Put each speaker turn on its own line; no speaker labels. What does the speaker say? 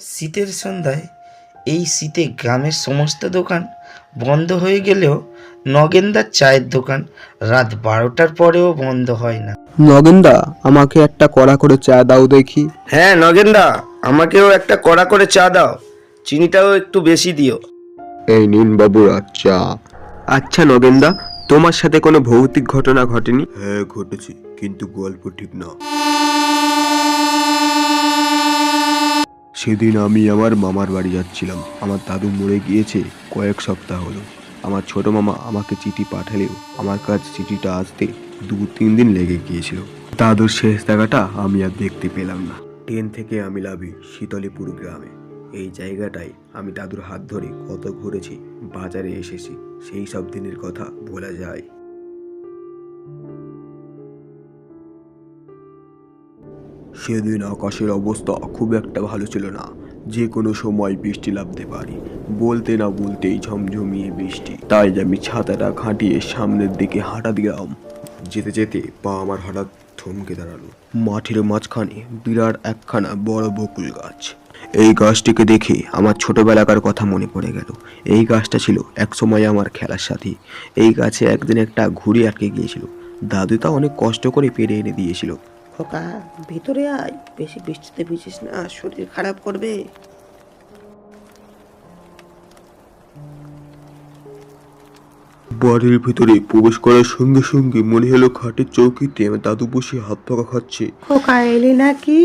শীতের সন্ধ্যায় এই শীতে গ্রামের সমস্ত দোকান বন্ধ হয়ে গেলেও নগেনদার চায়ের দোকান রাত 12টার পরেও বন্ধ হয় না।
নগেনদা, আমাকে একটা কড়া করে চা দাও দেখি।
হ্যাঁ নগেনদা, আমাকেও একটা কড়া করে চা দাও, চিনিটাও একটু বেশি দিও।
এই নিন বাবুরা চা। আচ্ছা নগেনদা, তোমার সাথে কোনো ভৌতিক ঘটনা ঘটেনি?
হ্যাঁ ঘটেছে, কিন্তু গল্প ঠিক না। সেদিন আমি আমার মামার বাড়ি যাচ্ছিলাম। আমার দাদু মরে গিয়েছে কয়েক সপ্তাহ হলো। আমার ছোট মামা আমাকে চিঠি পাঠালেও আমার কাছে চিঠিটা আসতে 2-3 দিন লেগে গিয়েছিল। দাদুর শেষ দেখাটা আমি আর দেখতে পেলাম না। ট্রেন থেকে আমি লাভি শীতলীপুর গ্রামে। এই জায়গাটায় আমি দাদুর হাত ধরে কত ঘুরেছি, বাজারে এসেছি, সেই সব দিনের কথা বলা যায়। সেদিন আকাশের অবস্থা খুব একটা ভালো ছিল না। যে কোনো সময় বৃষ্টি নামতে পারে। বলতে না বলতেই ঝমঝমিয়ে বৃষ্টি। তাই আমি ছাতাটা খাটিয়ে সামনের দিকে হাঁটা দিলাম। যেতে যেতে পা আমার হঠাৎ থমকে দাঁড়ালো। মাঠের মাঝখানে বিরাট একখানা বড় বকুল গাছ। এই গাছটিকে দেখে আমার ছোটবেলাকার কথা মনে পড়ে গেল। এই গাছটা ছিল একসময় আমার খেলার সাথী। এই গাছে একদিন একটা ঘুড়ি আটকে গিয়েছিল। দাদু তা অনেক কষ্ট করে পেরে এনে দিয়েছিল।
খোকা, ভিতরে আয়, বেশি বৃষ্টিতে ভিজিস না, শরীর খারাপ করবে।
বাড়ির ভিতরে প্রবেশ করার সঙ্গে সঙ্গে মনে হলো খাটের চৌকিতে আমার দাদু বসে হাত পাকা খাচ্ছে।
খোকা, এলি নাকি?